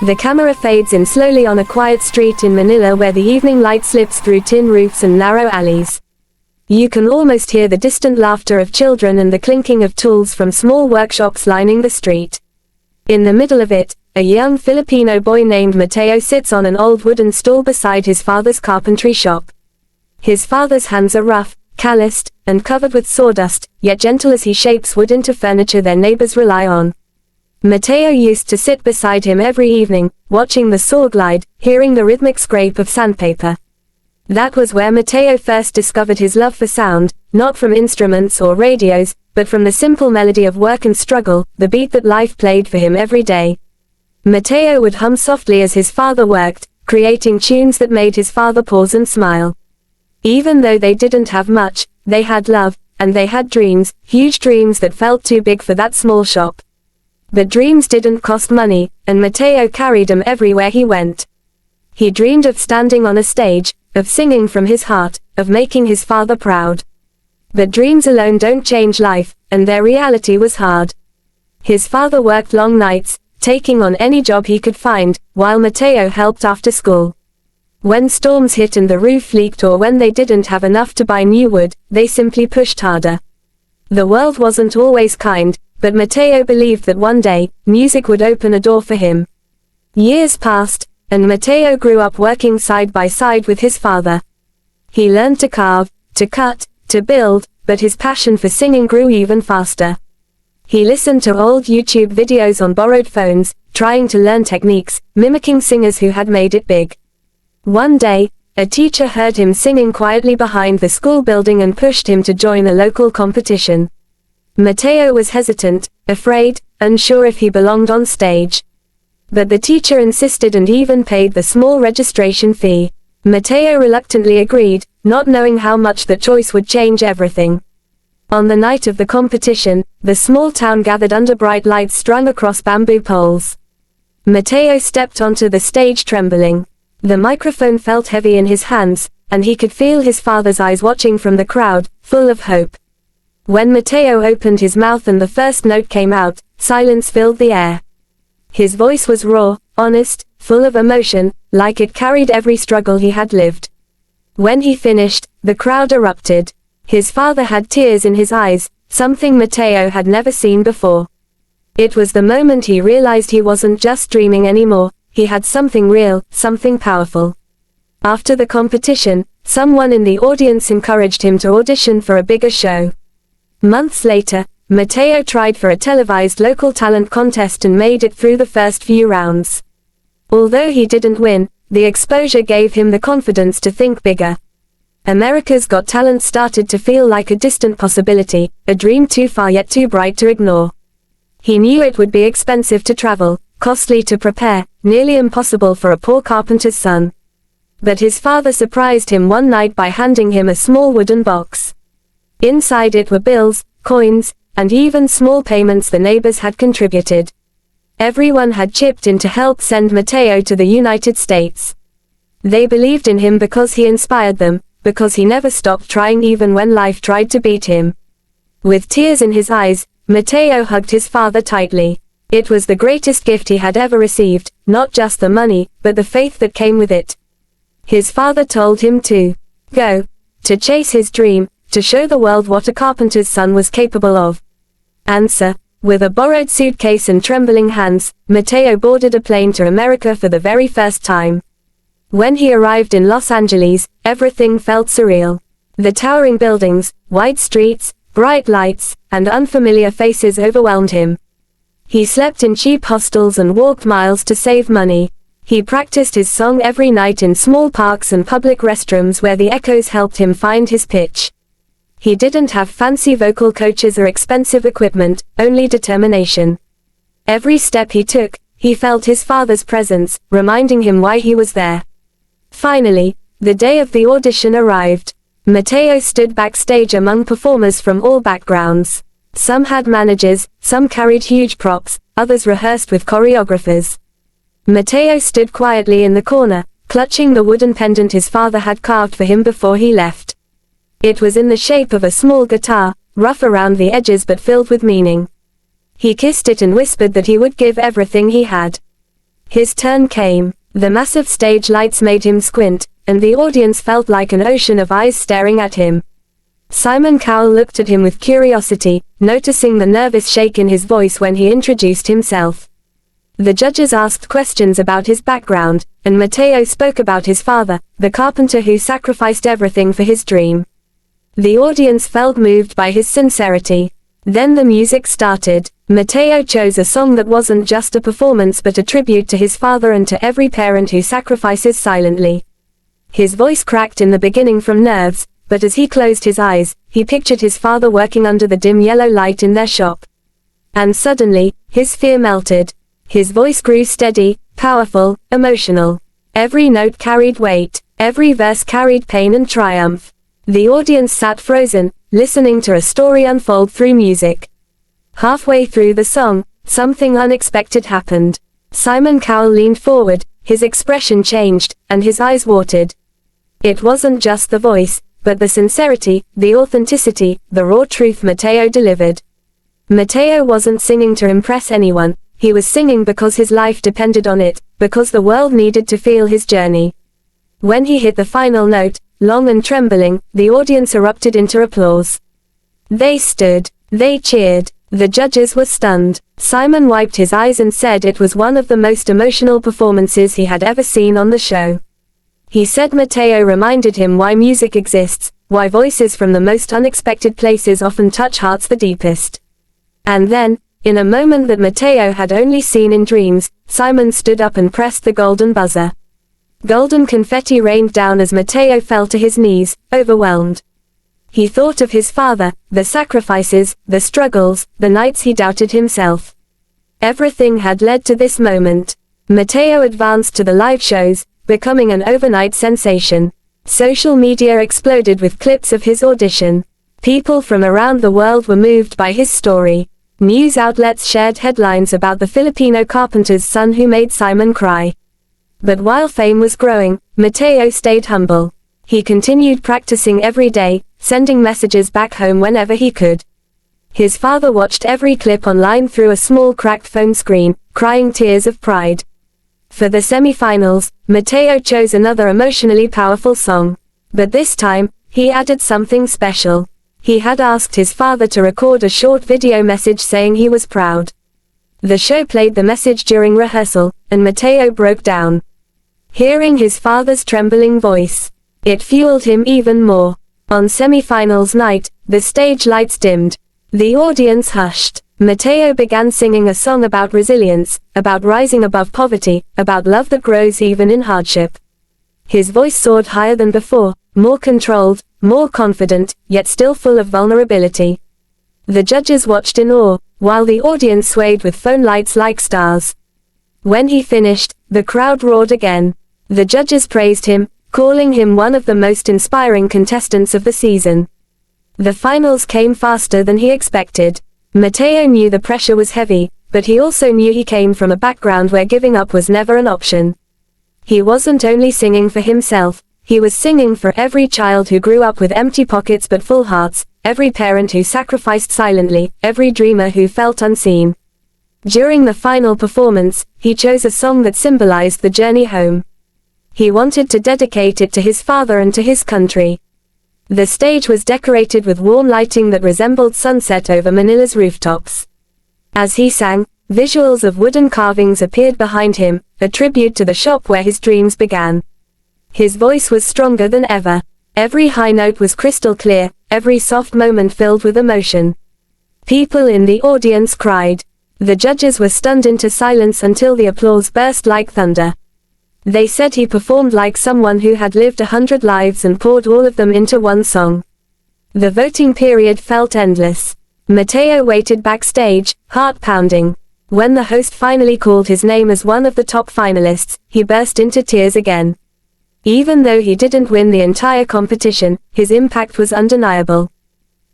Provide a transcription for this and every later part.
The camera fades in slowly on a quiet street in Manila where the evening light slips through tin roofs and narrow alleys. You can almost hear the distant laughter of children and the clinking of tools from small workshops lining the street. In the middle of it, a young Filipino boy named Mateo sits on an old wooden stool beside his father's carpentry shop. His father's hands are rough, calloused, and covered with sawdust, yet gentle as he shapes wood into furniture their neighbors rely on. Mateo used to sit beside him every evening, watching the saw glide, hearing the rhythmic scrape of sandpaper. That was where Mateo first discovered his love for sound, not from instruments or radios, but from the simple melody of work and struggle, the beat that life played for him every day. Mateo would hum softly as his father worked, creating tunes that made his father pause and smile. Even though they didn't have much, they had love, and they had dreams, huge dreams that felt too big for that small shop. But dreams didn't cost money, and Mateo carried them everywhere he went. He dreamed of standing on a stage, of singing from his heart, of making his father proud. But dreams alone don't change life, and their reality was hard. His father worked long nights, taking on any job he could find, while Mateo helped after school. When storms hit and the roof leaked or when they didn't have enough to buy new wood, they simply pushed harder. The world wasn't always kind, but Mateo believed that one day, music would open a door for him. Years passed, and Mateo grew up working side by side with his father. He learned to carve, to cut, to build, but his passion for singing grew even faster. He listened to old YouTube videos on borrowed phones, trying to learn techniques, mimicking singers who had made it big. One day, a teacher heard him singing quietly behind the school building and pushed him to join a local competition. Mateo was hesitant, afraid, unsure if he belonged on stage. But the teacher insisted and even paid the small registration fee. Mateo reluctantly agreed, not knowing how much that choice would change everything. On the night of the competition, the small town gathered under bright lights strung across bamboo poles. Mateo stepped onto the stage trembling. The microphone felt heavy in his hands, and he could feel his father's eyes watching from the crowd, full of hope. When Mateo opened his mouth and the first note came out, silence filled the air. His voice was raw, honest, full of emotion, like it carried every struggle he had lived. When he finished, the crowd erupted. His father had tears in his eyes, something Mateo had never seen before. It was the moment he realized he wasn't just dreaming anymore, he had something real, something powerful. After the competition, someone in the audience encouraged him to audition for a bigger show. Months later, Mateo tried for a televised local talent contest and made it through the first few rounds. Although he didn't win, the exposure gave him the confidence to think bigger. America's Got Talent started to feel like a distant possibility, a dream too far yet too bright to ignore. He knew it would be expensive to travel, costly to prepare, nearly impossible for a poor carpenter's son. But his father surprised him one night by handing him a small wooden box. Inside it were bills, coins, and even small payments the neighbors had contributed. Everyone had chipped in to help send Mateo to the United States. They believed in him because he inspired them, because he never stopped trying even when life tried to beat him. With tears in his eyes, Mateo hugged his father tightly. It was the greatest gift he had ever received, not just the money, but the faith that came with it. His father told him to go, to chase his dream, to show the world what a carpenter's son was capable of. Answer: with a borrowed suitcase and trembling hands, Mateo boarded a plane to America for the very first time. When he arrived in Los Angeles, everything felt surreal. The towering buildings, wide streets, bright lights, and unfamiliar faces overwhelmed him. He slept in cheap hostels and walked miles to save money. He practiced his song every night in small parks and public restrooms where the echoes helped him find his pitch. He didn't have fancy vocal coaches or expensive equipment, only determination. Every step he took, he felt his father's presence, reminding him why he was there. Finally, the day of the audition arrived. Mateo stood backstage among performers from all backgrounds. Some had managers, some carried huge props, others rehearsed with choreographers. Mateo stood quietly in the corner, clutching the wooden pendant his father had carved for him before he left. It was in the shape of a small guitar, rough around the edges but filled with meaning. He kissed it and whispered that he would give everything he had. His turn came. The massive stage lights made him squint, and the audience felt like an ocean of eyes staring at him. Simon Cowell looked at him with curiosity, noticing the nervous shake in his voice when he introduced himself. The judges asked questions about his background, and Mateo spoke about his father, the carpenter who sacrificed everything for his dream. The audience felt moved by his sincerity. Then the music started. Mateo chose a song that wasn't just a performance but a tribute to his father and to every parent who sacrifices silently. His voice cracked in the beginning from nerves, but as he closed his eyes, he pictured his father working under the dim yellow light in their shop. And suddenly, his fear melted. His voice grew steady, powerful, emotional. Every note carried weight. Every verse carried pain and triumph. The audience sat frozen, listening to a story unfold through music. Halfway through the song, something unexpected happened. Simon Cowell leaned forward, his expression changed, and his eyes watered. It wasn't just the voice, but the sincerity, the authenticity, the raw truth Mateo delivered. Mateo wasn't singing to impress anyone, he was singing because his life depended on it, because the world needed to feel his journey. When he hit the final note, long and trembling, the audience erupted into applause. They stood, they cheered, the judges were stunned. Simon wiped his eyes and said it was one of the most emotional performances he had ever seen on the show. He said Mateo reminded him why music exists, why voices from the most unexpected places often touch hearts the deepest. And then, in a moment that Mateo had only seen in dreams, Simon stood up and pressed the golden buzzer. Golden confetti rained down as Mateo fell to his knees, overwhelmed. He thought of his father, the sacrifices, the struggles, the nights he doubted himself. Everything had led to this moment. Mateo advanced to the live shows, becoming an overnight sensation. Social media exploded with clips of his audition. People from around the world were moved by his story. News outlets shared headlines about the Filipino carpenter's son who made Simon cry. But while fame was growing, Mateo stayed humble. He continued practicing every day, sending messages back home whenever he could. His father watched every clip online through a small cracked phone screen, crying tears of pride. For the semi-finals, Mateo chose another emotionally powerful song. But this time, he added something special. He had asked his father to record a short video message saying he was proud. The show played the message during rehearsal, and Mateo broke down. Hearing his father's trembling voice, it fueled him even more. On semi-finals night, the stage lights dimmed. The audience hushed. Mateo began singing a song about resilience, about rising above poverty, about love that grows even in hardship. His voice soared higher than before, more controlled, more confident, yet still full of vulnerability. The judges watched in awe, while the audience swayed with phone lights like stars. When he finished, the crowd roared again. The judges praised him, calling him one of the most inspiring contestants of the season. The finals came faster than he expected. Mateo knew the pressure was heavy, but he also knew he came from a background where giving up was never an option. He wasn't only singing for himself, he was singing for every child who grew up with empty pockets but full hearts, every parent who sacrificed silently, every dreamer who felt unseen. During the final performance, he chose a song that symbolized the journey home. He wanted to dedicate it to his father and to his country. The stage was decorated with warm lighting that resembled sunset over Manila's rooftops. As he sang, visuals of wooden carvings appeared behind him, a tribute to the shop where his dreams began. His voice was stronger than ever. Every high note was crystal clear, every soft moment filled with emotion. People in the audience cried. The judges were stunned into silence until the applause burst like thunder. They said he performed like someone who had lived 100 lives and poured all of them into one song. The voting period felt endless. Mateo waited backstage, heart pounding. When the host finally called his name as one of the top finalists, he burst into tears again. Even though he didn't win the entire competition, his impact was undeniable.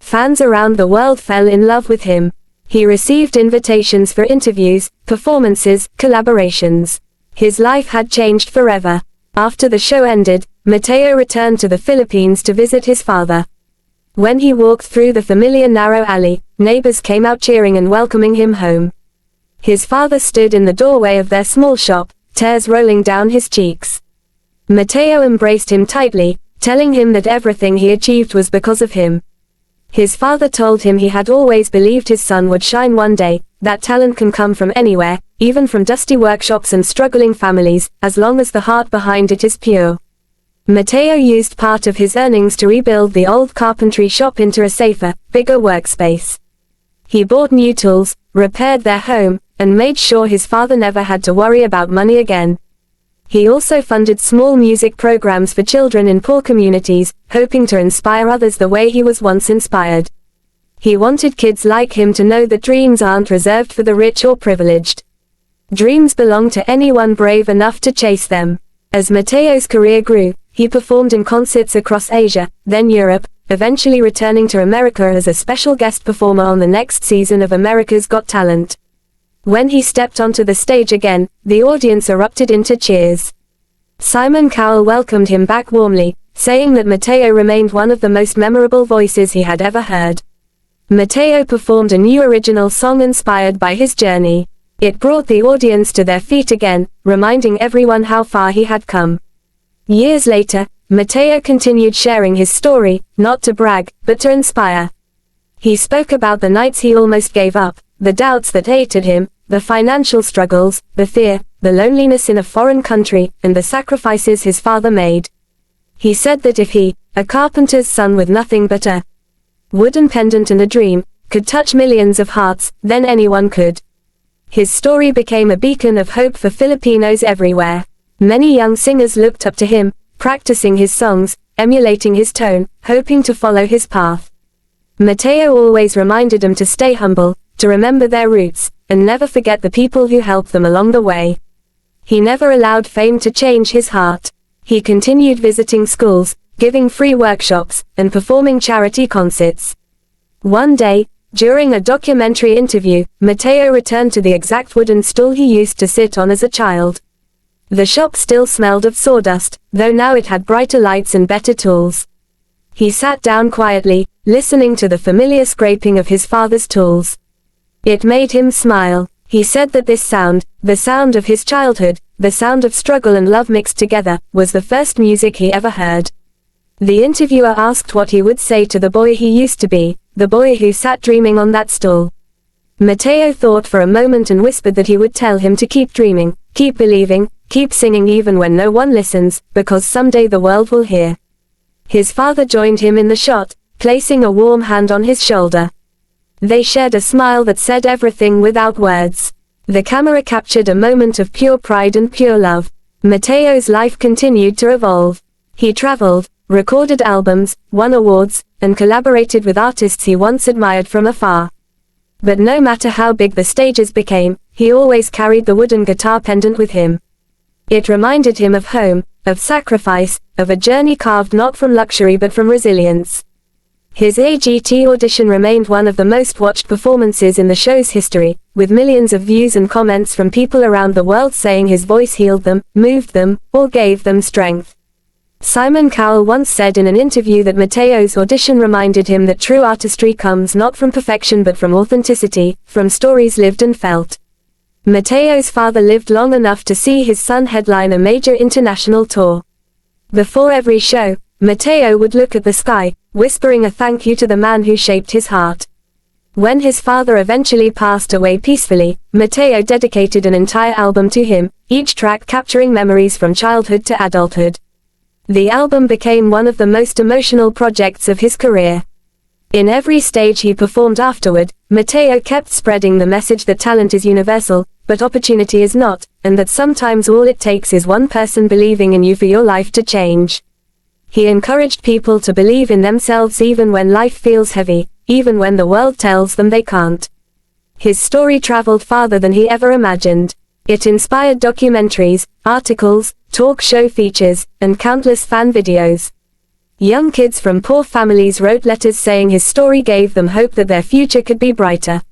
Fans around the world fell in love with him. He received invitations for interviews, performances, collaborations. His life had changed forever. After the show ended, Mateo returned to the Philippines to visit his father. When he walked through the familiar narrow alley, neighbors came out cheering and welcoming him home. His father stood in the doorway of their small shop, tears rolling down his cheeks. Mateo embraced him tightly, telling him that everything he achieved was because of him. His father told him he had always believed his son would shine one day, that talent can come from anywhere, even from dusty workshops and struggling families, as long as the heart behind it is pure. Mateo used part of his earnings to rebuild the old carpentry shop into a safer, bigger workspace. He bought new tools, repaired their home, and made sure his father never had to worry about money again. He also funded small music programs for children in poor communities, hoping to inspire others the way he was once inspired. He wanted kids like him to know that dreams aren't reserved for the rich or privileged. Dreams belong to anyone brave enough to chase them. As Mateo's career grew, he performed in concerts across Asia, then Europe, eventually returning to America as a special guest performer on the next season of America's Got Talent. When he stepped onto the stage again, the audience erupted into cheers. Simon Cowell welcomed him back warmly, saying that Mateo remained one of the most memorable voices he had ever heard. Mateo performed a new original song inspired by his journey. It brought the audience to their feet again, reminding everyone how far he had come. Years later, Mateo continued sharing his story, not to brag, but to inspire. He spoke about the nights he almost gave up, the doubts that ate at him, the financial struggles, the fear, the loneliness in a foreign country, and the sacrifices his father made. He said that if he, a carpenter's son with nothing but a wooden pendant and a dream, could touch millions of hearts, then anyone could. His story became a beacon of hope for Filipinos everywhere. Many young singers looked up to him, practicing his songs, emulating his tone, hoping to follow his path. Mateo always reminded them to stay humble, to remember their roots, and never forget the people who helped them along the way. He never allowed fame to change his heart. He continued visiting schools, giving free workshops, and performing charity concerts. One day, during a documentary interview, Mateo returned to the exact wooden stool he used to sit on as a child. The shop still smelled of sawdust, though now it had brighter lights and better tools. He sat down quietly, listening to the familiar scraping of his father's tools. It made him smile. He said that this sound, the sound of his childhood, the sound of struggle and love mixed together, was the first music he ever heard. The interviewer asked what he would say to the boy he used to be, the boy who sat dreaming on that stool. Mateo thought for a moment and whispered that he would tell him to keep dreaming, keep believing, keep singing even when no one listens, because someday the world will hear. His father joined him in the shot, placing a warm hand on his shoulder. They shared a smile that said everything without words. The camera captured a moment of pure pride and pure love. Mateo's life continued to evolve. He traveled, recorded albums, won awards, and collaborated with artists he once admired from afar. But no matter how big the stages became, he always carried the wooden guitar pendant with him. It reminded him of home, of sacrifice, of a journey carved not from luxury but from resilience. His AGT audition remained one of the most watched performances in the show's history, with millions of views and comments from people around the world saying his voice healed them, moved them, or gave them strength. Simon Cowell once said in an interview that Mateo's audition reminded him that true artistry comes not from perfection but from authenticity, from stories lived and felt. Mateo's father lived long enough to see his son headline a major international tour. Before every show, Mateo would look at the sky, whispering a thank you to the man who shaped his heart. When his father eventually passed away peacefully, Mateo dedicated an entire album to him, each track capturing memories from childhood to adulthood. The album became one of the most emotional projects of his career. In every stage he performed afterward, Mateo kept spreading the message that talent is universal, but opportunity is not, and that sometimes all it takes is one person believing in you for your life to change. He encouraged people to believe in themselves even when life feels heavy, even when the world tells them they can't. His story traveled farther than he ever imagined. It inspired documentaries, articles, talk show features, and countless fan videos. Young kids from poor families wrote letters saying his story gave them hope that their future could be brighter.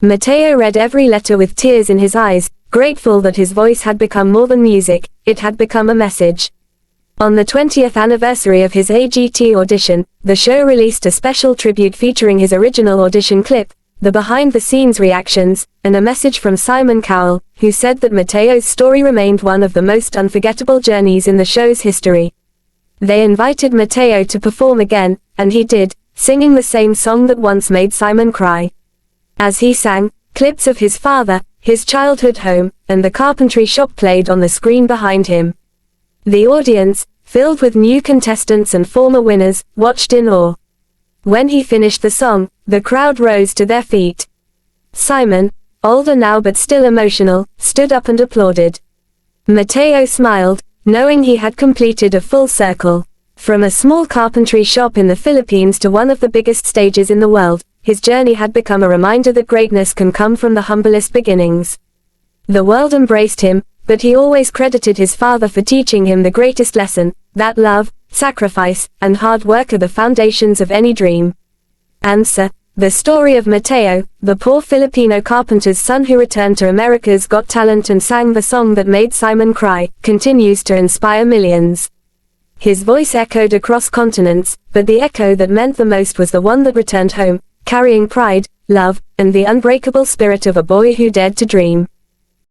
Mateo read every letter with tears in his eyes, grateful that his voice had become more than music, it had become a message. On the 20th anniversary of his AGT audition, the show released a special tribute featuring his original audition clip, the behind-the-scenes reactions, and a message from Simon Cowell, who said that Mateo's story remained one of the most unforgettable journeys in the show's history. They invited Mateo to perform again, and he did, singing the same song that once made Simon cry. As he sang, clips of his father, his childhood home, and the carpentry shop played on the screen behind him. The audience, filled with new contestants and former winners, watched in awe. When he finished the song, the crowd rose to their feet. Simon, older now but still emotional, stood up and applauded. Mateo smiled, knowing he had completed a full circle. From a small carpentry shop in the Philippines to one of the biggest stages in the world, his journey had become a reminder that greatness can come from the humblest beginnings. The world embraced him, but he always credited his father for teaching him the greatest lesson, that love, sacrifice, and hard work are the foundations of any dream. Answer: the story of Mateo, the poor Filipino carpenter's son who returned to America's Got Talent and sang the song that made Simon cry, continues to inspire millions. His voice echoed across continents, but the echo that meant the most was the one that returned home, carrying pride, love, and the unbreakable spirit of a boy who dared to dream.